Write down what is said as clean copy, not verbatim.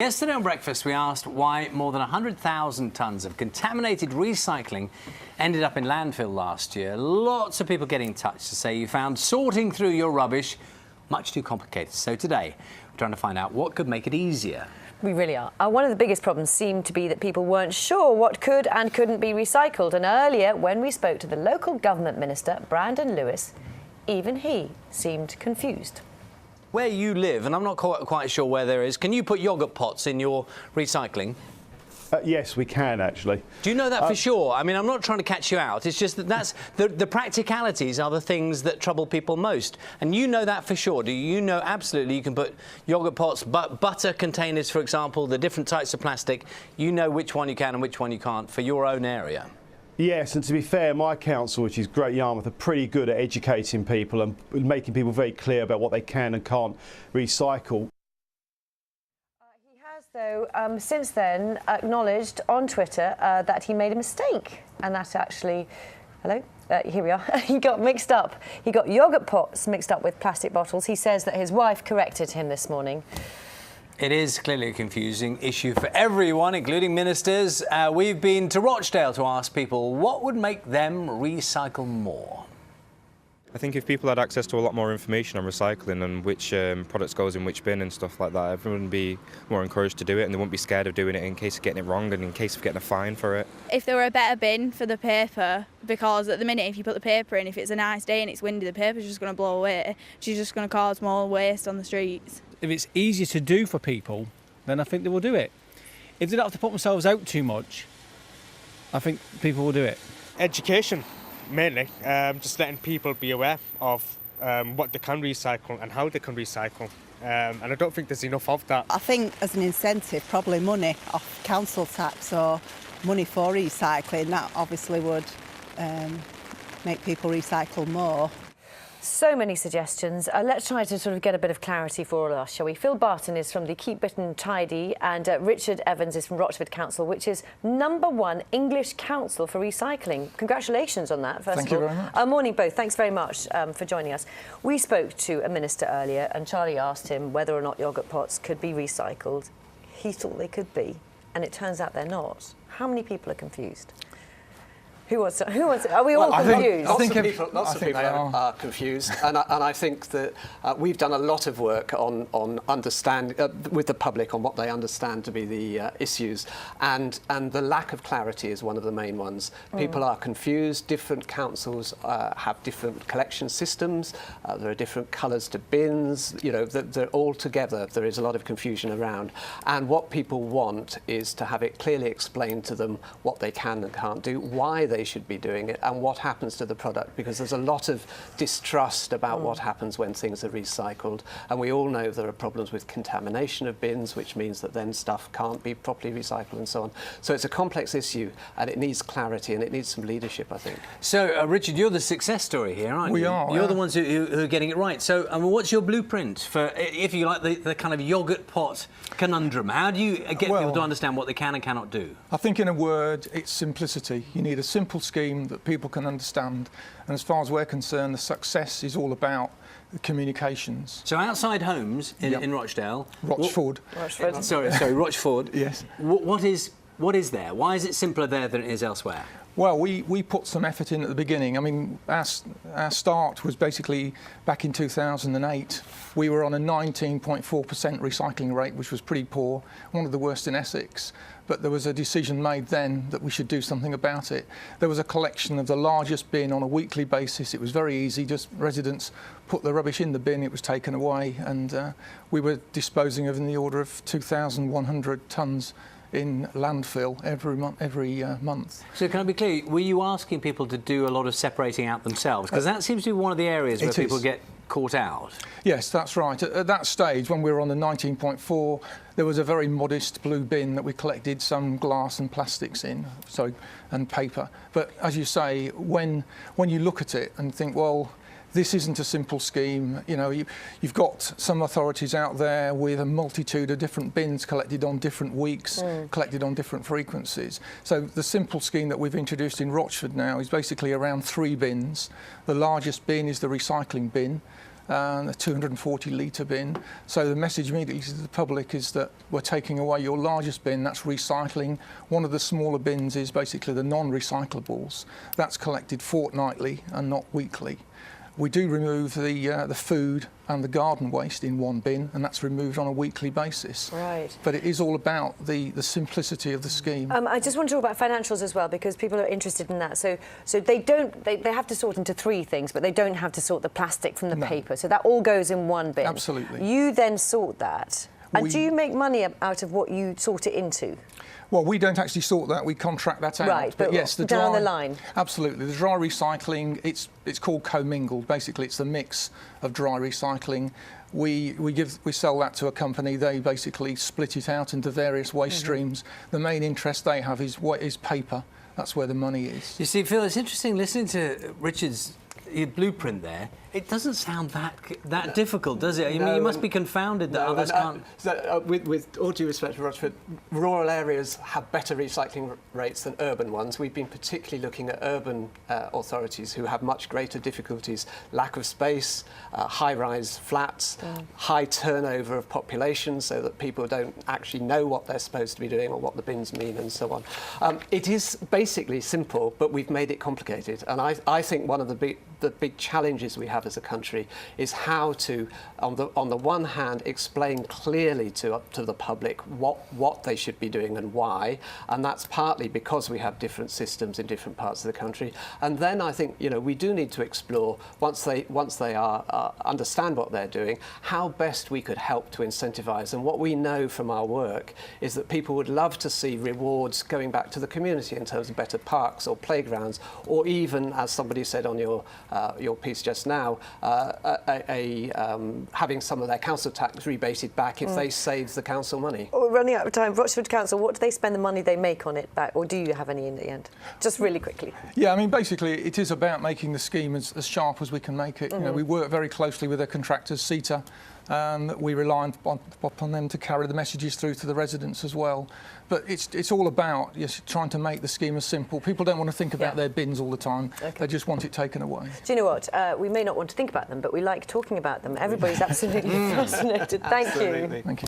Yesterday on Breakfast, we asked why more than 100,000 tonnes of contaminated recycling ended up in landfill last year. Lots of people getting in touch to say you found sorting through your rubbish much too complicated. So today, we're trying to find out what could make it easier. We really are. One of the biggest problems seemed to be that people weren't sure what could and couldn't be recycled. And earlier, when we spoke to the local government minister, Brandon Lewis, even he seemed confused. Where you live, and I'm not quite sure where there is, can you put yoghurt pots in your recycling? Yes, we can, actually. Do you know that for sure? I mean, I'm not trying to catch you out. It's just that that's the practicalities are the things that trouble people most. And you know that for sure. Do you know absolutely you can put yoghurt pots, butter containers, for example, the different types of plastic. You know which one you can and which one you can't for your own area. Yes, and to be fair, my council, which is Great Yarmouth, are pretty good at educating people and making people very clear about what they can and can't recycle. He has, though, since then acknowledged on Twitter that he made a mistake, and that actually, here we are, he got mixed up. He got yoghurt pots mixed up with plastic bottles. He says that his wife corrected him this morning. It is clearly a confusing issue for everyone, including ministers. We've been to Rochdale to ask people what would make them recycle more. I think if people had access to a lot more information on recycling and which products goes in which bin and stuff like that, everyone would be more encouraged to do it and they wouldn't be scared of doing it in case of getting it wrong and in case of getting a fine for it. If there were a better bin for the paper, because at the minute if you put the paper in, if it's a nice day and it's windy, the paper's just going to blow away, which is just going to cause more waste on the streets. If it's easier to do for people, then I think they will do it. If they don't have to put themselves out too much, I think people will do it. Education, mainly. Just letting people be aware of what they can recycle and how they can recycle. And I don't think there's enough of that. I think as an incentive, probably money off council tax or money for recycling, that obviously would make people recycle more. So many suggestions. Let's try to sort of get a bit of clarity for all of us, shall we? Phil Barton is from the Keep Britain Tidy and Richard Evans is from Rochford Council, which is #1 English council for recycling. Congratulations on that, first of all. Thank you very much. Morning both. Thanks very much for joining us. We spoke to a minister earlier and Charlie asked him whether or not yoghurt pots could be recycled. He thought they could be, and it turns out they're not. How many people are confused? Who was? Are we all confused? Lots of people are confused, and I think that we've done a lot of work on understanding with the public on what they understand to be the issues, and the lack of clarity is one of the main ones. People are confused. Different councils have different collection systems. There are different colours to bins. You know, they're all together. There is a lot of confusion around, and what people want is to have it clearly explained to them what they can and can't do, why they should be doing it and what happens to the product, because there's a lot of distrust about what happens when things are recycled, and we all know there are problems with contamination of bins, which means that then stuff can't be properly recycled and so on. So it's a complex issue and it needs clarity and it needs some leadership, I think. So Richard, you're the success story here, aren't you? We are. You're the ones who are getting it right. So what's your blueprint for, if you like, the kind of yoghurt pot conundrum? How do you get people to understand what they can and cannot do? I think in a word, it's simplicity. You need a simple scheme that people can understand, and as far as we're concerned, the success is all about the communications. So outside homes in Rochdale, Rochford. Sorry, Rochford. Yes. What is there? Why is it simpler there than it is elsewhere? Well, we put some effort in at the beginning. I mean, our start was basically back in 2008. We were on a 19.4% recycling rate, which was pretty poor, one of the worst in Essex. But there was a decision made then that we should do something about it. There was a collection of the largest bin on a weekly basis. It was very easy, just residents put the rubbish in the bin, it was taken away, and we were disposing of in the order of 2,100 tonnes in landfill every month. So can I be clear, were you asking people to do a lot of separating out themselves? Because that seems to be one of the areas where people get caught out. Yes, that's right. At that stage, when we were on the 19.4, there was a very modest blue bin that we collected some glass and plastics in, and paper. But as you say, when you look at it and think, well, this isn't a simple scheme. You know, you've got some authorities out there with a multitude of different bins collected on different weeks, collected on different frequencies. So the simple scheme that we've introduced in Rochford now is basically around 3 bins. The largest bin is the recycling bin. a 240 litre bin. So the message immediately to the public is that we're taking away your largest bin, that's recycling. One of the smaller bins is basically the non-recyclables. That's collected fortnightly and not weekly. We do remove the food and the garden waste in one bin, and that's removed on a weekly basis. Right. But it is all about the simplicity of the scheme. I just want to talk about financials as well, because people are interested in that. So they have to sort into 3 things, but they don't have to sort the plastic from the paper. So that all goes in one bin. Absolutely. You then sort that. And do you make money out of what you sort it into? Well, we don't actually sort that, we contract that out. Right, but yes, the down the line. Absolutely. The dry recycling, it's called commingled. Basically, it's a mix of dry recycling. We sell that to a company. They basically split it out into various waste streams. The main interest they have is paper. That's where the money is. You see, Phil, it's interesting listening to Richard's blueprint there. It doesn't sound that difficult, does it? I mean, you must be confounded that others can't. With all due respect to Rochford, rural areas have better recycling rates than urban ones. We've been particularly looking at urban authorities who have much greater difficulties: lack of space, high-rise flats, high turnover of population, so that people don't actually know what they're supposed to be doing or what the bins mean, and so on. It is basically simple, but we've made it complicated. And I think one of the big challenges we have as a country is how to, on the one hand, explain clearly to the public what they should be doing and why, and that's partly because we have different systems in different parts of the country. And then I think we do need to explore, once they understand what they're doing, how best we could help to incentivise. And what we know from our work is that people would love to see rewards going back to the community in terms of better parks or playgrounds, or even, as somebody said on your piece just now, having some of their council tax rebated back if they save the council money. We're running out of time. Rochford Council, what do they spend the money they make on it back, or do you have any in the end? Just really quickly. Yeah, I mean, basically, it is about making the scheme as sharp as we can make it. We work very closely with their contractors, CETA. We rely upon them to carry the messages through to the residents as well. But it's all about trying to make the scheme as simple. People don't want to think about their bins all the time. Okay. They just want it taken away. Do you know what? We may not want to think about them, but we like talking about them. Everybody's absolutely fascinated. Thank you. Thank you.